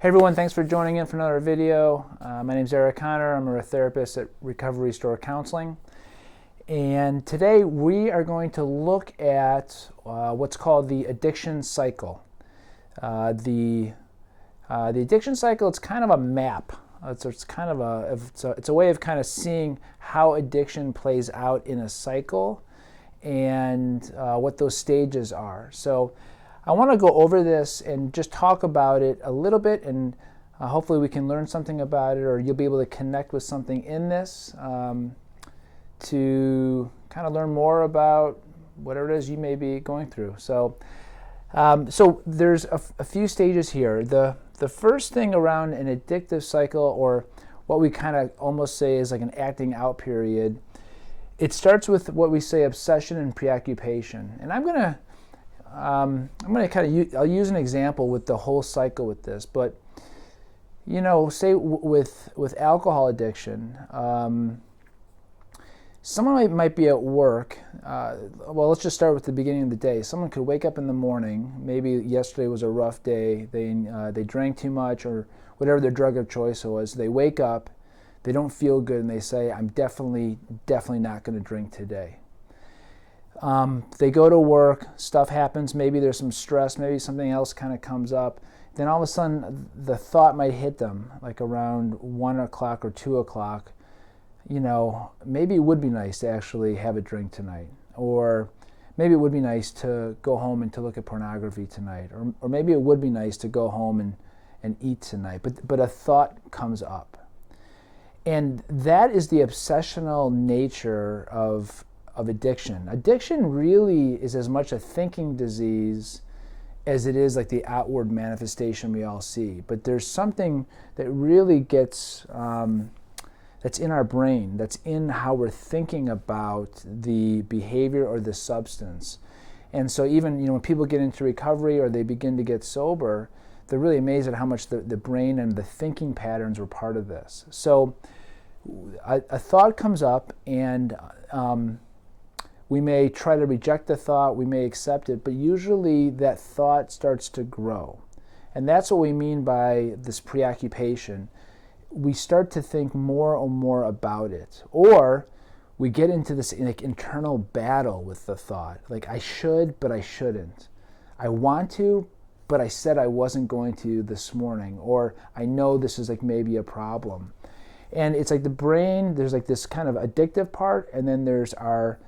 Hey everyone, thanks for joining in for another video. My name is Eric Connor. I'm a therapist at Recovery Restore Counseling. And today we are going to look at what's called the addiction cycle. The addiction cycle, it's kind of a map. It's a way of kind of seeing how addiction plays out in a cycle and what those stages are. So I want to go over this and just talk about it a little bit, and hopefully we can learn something about it, or you'll be able to connect with something in this to kind of learn more about whatever it is you may be going through. So there's a few stages here. The first thing around an addictive cycle, or what we kind of almost say is like an acting out period, it starts with what we say obsession and preoccupation. And I'm going to kind of I'll use an example with the whole cycle with this, but say with alcohol addiction, someone might be at work. Well, let's just start with the beginning of the day. Someone could wake up in the morning. Maybe yesterday was a rough day. They drank too much, or whatever their drug of choice was. They wake up, they don't feel good, and they say, "I'm definitely not going to drink today." They go to work, stuff happens, maybe there's some stress, maybe something else kind of comes up. Then all of a sudden the thought might hit them, like around 1 o'clock or 2 o'clock, maybe it would be nice to actually have a drink tonight. Or maybe it would be nice to go home and to look at pornography tonight. Or maybe it would be nice to go home and eat tonight. But a thought comes up. And that is the obsessional nature of addiction. Addiction really is as much a thinking disease as it is like the outward manifestation we all see. But there's something that really gets, that's in our brain, that's in how we're thinking about the behavior or the substance. And so even when people get into recovery or they begin to get sober, they're really amazed at how much the brain and the thinking patterns were part of this. So a thought comes up, and we may try to reject the thought, we may accept it, but usually that thought starts to grow. And that's what we mean by this preoccupation. We start to think more and more about it. Or we get into this internal battle with the thought. Like, I should, but I shouldn't. I want to, but I said I wasn't going to this morning. Or I know this is like maybe a problem. And it's like the brain, there's like this kind of addictive part, and then there's our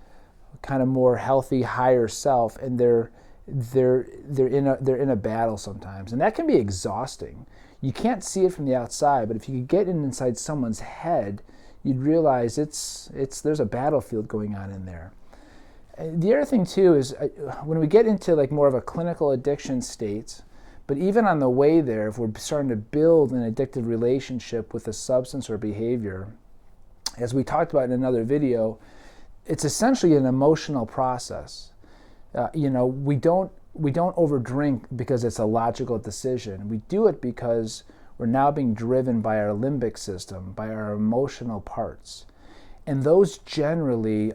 kind of more healthy, higher self, and they're in a battle sometimes, and that can be exhausting. You can't see it from the outside, but if you could get inside someone's head, you'd realize there's a battlefield going on in there. The other thing too is when we get into like more of a clinical addiction state, but even on the way there, if we're starting to build an addictive relationship with a substance or behavior, as we talked about in another video, it's essentially an emotional process. We don't overdrink because it's a logical decision. We do it because we're now being driven by our limbic system, by our emotional parts. And those generally,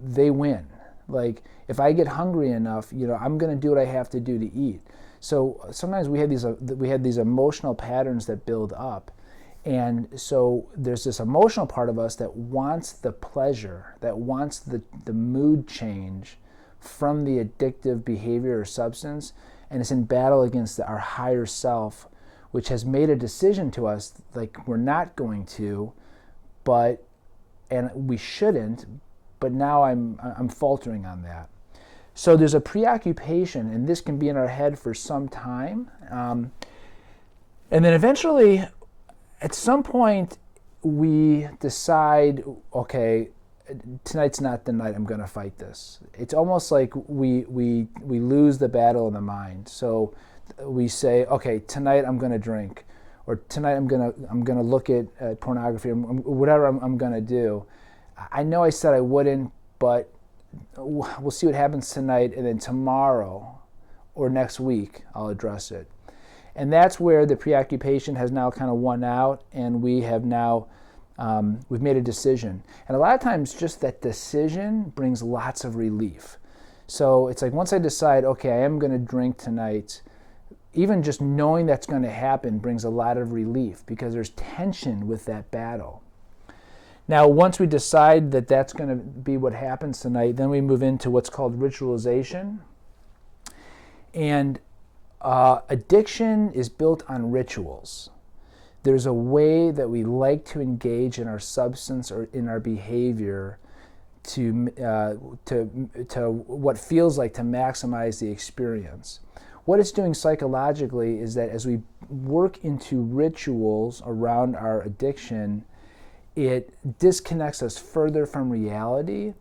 they win. Like, if I get hungry enough, I'm going to do what I have to do to eat. So sometimes we have these emotional patterns that build up. And so there's this emotional part of us that wants the pleasure, that wants the mood change from the addictive behavior or substance, and it's in battle against our higher self, which has made a decision to us like we're not going to, and we shouldn't, but now I'm faltering on that. So there's a preoccupation, and this can be in our head for some time, and then eventually, at some point, we decide, okay, tonight's not the night I'm going to fight this. It's almost like we lose the battle in the mind. So we say, okay, tonight I'm going to drink, or tonight I'm going to look at pornography, or whatever I'm going to do. I know I said I wouldn't, but we'll see what happens tonight, and then tomorrow or next week I'll address it. And that's where the preoccupation has now kind of won out, and we have now we've made a decision. And a lot of times just that decision brings lots of relief. So it's like once I decide, okay, I am going to drink tonight, even just knowing that's going to happen brings a lot of relief because there's tension with that battle. Now, once we decide that that's going to be what happens tonight, then we move into what's called ritualization. And addiction is built on rituals. There's a way that we like to engage in our substance or in our behavior to what feels like to maximize the experience. What it's doing psychologically is that as we work into rituals around our addiction, it disconnects us further from reality,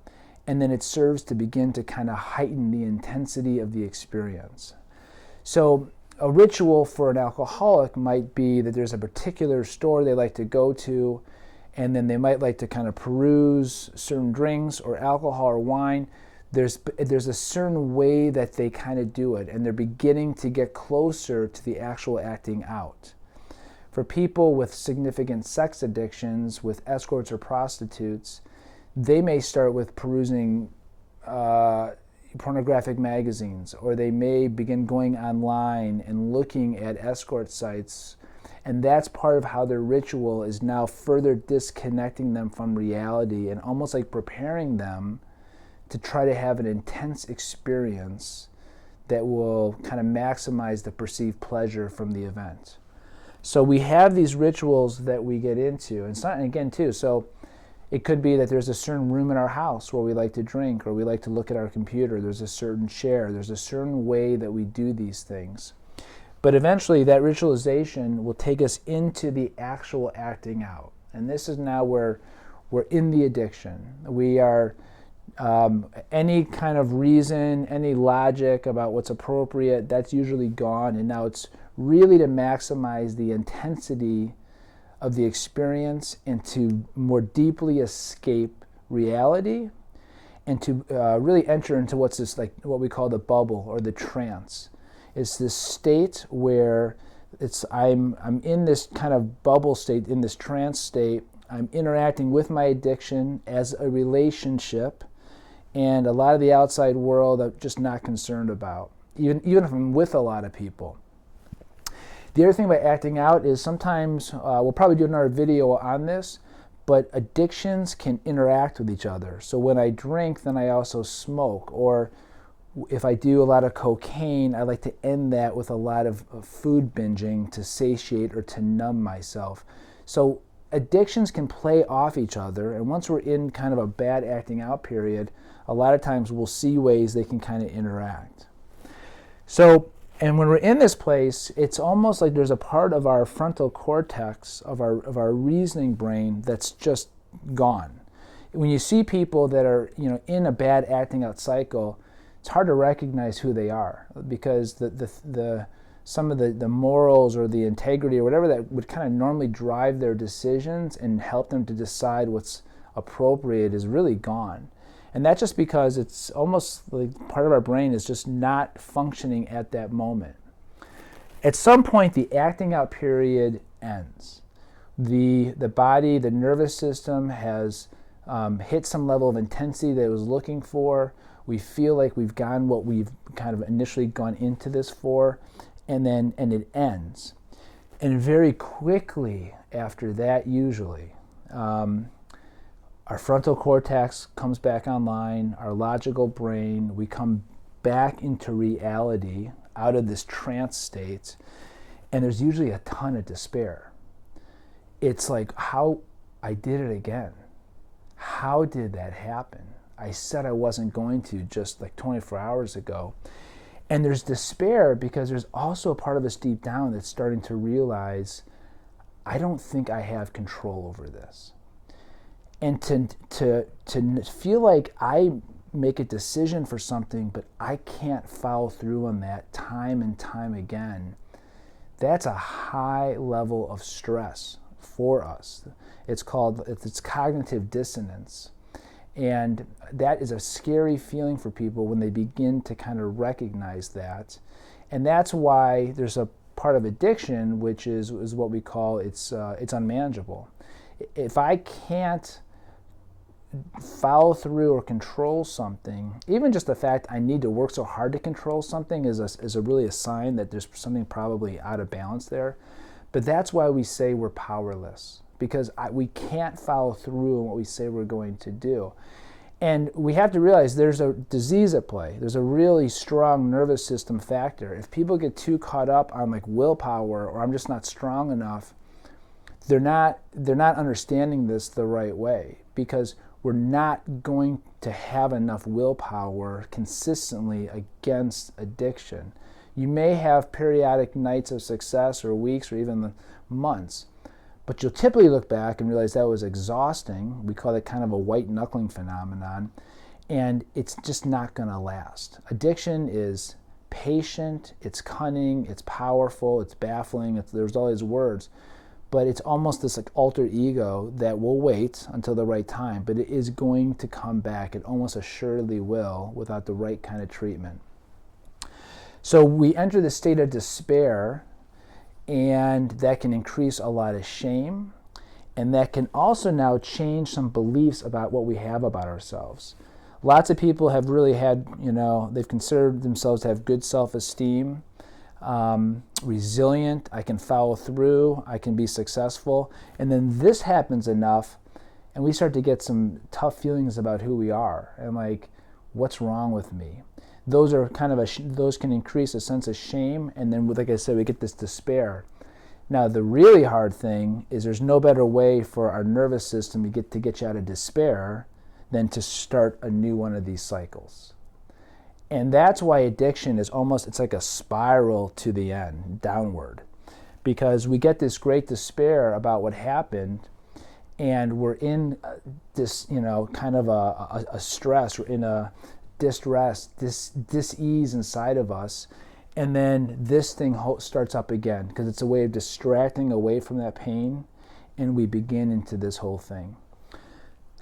and then it serves to begin to kind of heighten the intensity of the experience. So a ritual for an alcoholic might be that there's a particular store they like to go to, and then they might like to kind of peruse certain drinks or alcohol or wine. There's a certain way that they kind of do it, and they're beginning to get closer to the actual acting out. For people with significant sex addictions, with escorts or prostitutes, they may start with perusing pornographic magazines, or they may begin going online and looking at escort sites, and that's part of how their ritual is now further disconnecting them from reality and almost like preparing them to try to have an intense experience that will kind of maximize the perceived pleasure from the event. So we have these rituals that we get into, and it's not, again too, so it could be that there's a certain room in our house where we like to drink or we like to look at our computer. There's a certain chair. There's a certain way that we do these things. But eventually that ritualization will take us into the actual acting out. And this is now where we're in the addiction. We are any kind of reason, any logic about what's appropriate, that's usually gone. And now it's really to maximize the intensity of the experience and to more deeply escape reality and to really enter into what's this, like what we call the bubble or the trance. It's this state where I'm in this kind of bubble state, in this trance state. I'm interacting with my addiction as a relationship, and a lot of the outside world I'm just not concerned about, even if I'm with a lot of people. The other thing about acting out is sometimes, we'll probably do another video on this, but addictions can interact with each other. So when I drink, then I also smoke. Or if I do a lot of cocaine, I like to end that with a lot of food binging to satiate or to numb myself. So addictions can play off each other, and once we're in kind of a bad acting out period, a lot of times we'll see ways they can kind of interact. So, and when we're in this place, it's almost like there's a part of our frontal cortex, of our reasoning brain, that's just gone. When you see people that are, in a bad acting out cycle, it's hard to recognize who they are, because some of the morals or the integrity or whatever that would kind of normally drive their decisions and help them to decide what's appropriate is really gone. And that's just because it's almost like part of our brain is just not functioning at that moment. At some point, the acting out period ends. The body, the nervous system has hit some level of intensity that it was looking for. We feel like we've gotten what we've kind of initially gone into this for, and it ends. And very quickly after that, usually, our frontal cortex comes back online, our logical brain, we come back into reality, out of this trance state, and there's usually a ton of despair. It's like, how I did it again. How did that happen? I said I wasn't going to just like 24 hours ago. And there's despair because there's also a part of us deep down that's starting to realize, I don't think I have control over this. And to feel like I make a decision for something, but I can't follow through on that time and time again, that's a high level of stress for us. It's cognitive dissonance. And that is a scary feeling for people when they begin to kind of recognize that. And that's why there's a part of addiction, which is what we call it's unmanageable. If I can't follow through or control something, even just the fact I need to work so hard to control something is really a sign that there's something probably out of balance there. But that's why we say we're powerless, because we can't follow through on what we say we're going to do. And we have to realize there's a disease at play. There's a really strong nervous system factor. If people get too caught up on like willpower, or I'm just not strong enough, they're not understanding this the right way, because we're not going to have enough willpower consistently against addiction. You may have periodic nights of success, or weeks, or even months, but you'll typically look back and realize that was exhausting. We call that kind of a white knuckling phenomenon, and it's just not going to last. Addiction is patient, it's cunning, it's powerful, it's baffling, there's all these words, but it's almost this like alter ego that will wait until the right time, but it is going to come back. It almost assuredly will without the right kind of treatment. So we enter the state of despair, and that can increase a lot of shame, and that can also now change some beliefs about what we have about ourselves. Lots of people have really had, they've considered themselves to have good self-esteem, resilient, I can follow through, I can be successful, and then this happens enough, and we start to get some tough feelings about who we are, and like, what's wrong with me? Those are those can increase a sense of shame, and then, like I said, we get this despair. Now, the really hard thing is there's no better way for our nervous system to get you out of despair than to start a new one of these cycles. And that's why addiction is it's like a spiral to the end, downward, because we get this great despair about what happened, and we're in this, kind of a stress, we're in a distress, this dis-ease inside of us, and then this thing starts up again, because it's a way of distracting away from that pain, and we begin into this whole thing.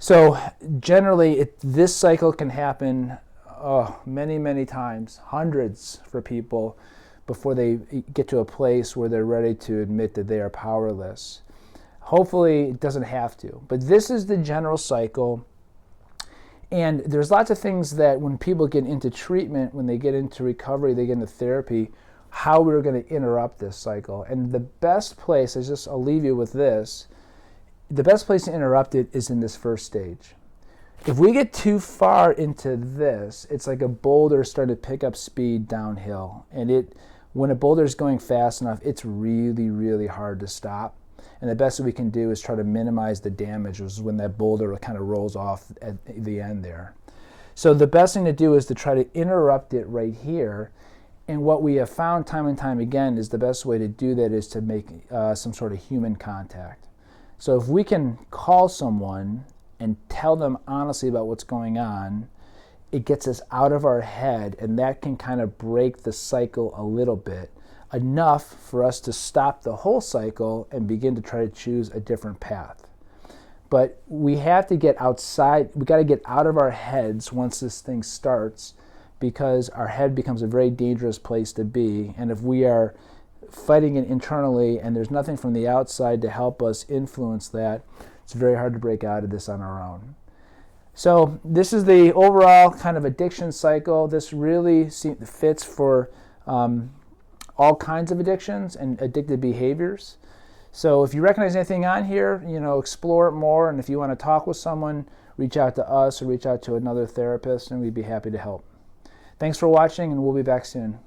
So generally, this cycle can happen many, many times, hundreds for people, before they get to a place where they're ready to admit that they are powerless. Hopefully, it doesn't have to, but this is the general cycle. And there's lots of things that when people get into treatment, when they get into recovery, they get into therapy, how we're going to interrupt this cycle. And the best place, I'll leave you with this, the best place to interrupt it is in this first stage. If we get too far into this, it's like a boulder starting to pick up speed downhill. And when a boulder is going fast enough, it's really, really hard to stop. And the best that we can do is try to minimize the damage, which is when that boulder kind of rolls off at the end there. So the best thing to do is to try to interrupt it right here. And what we have found time and time again is the best way to do that is to make some sort of human contact. So if we can call someone and tell them honestly about what's going on, it gets us out of our head, and that can kind of break the cycle a little bit, enough for us to stop the whole cycle and begin to try to choose a different path. But we have to get outside, we got to get out of our heads once this thing starts, because our head becomes a very dangerous place to be. And if we are fighting it internally and there's nothing from the outside to help us influence that, it's very hard to break out of this on our own. So this is the overall kind of addiction cycle. This really fits for all kinds of addictions and addictive behaviors. So if you recognize anything on here, explore it more. And if you want to talk with someone, reach out to us or reach out to another therapist, and we'd be happy to help. Thanks for watching, and we'll be back soon.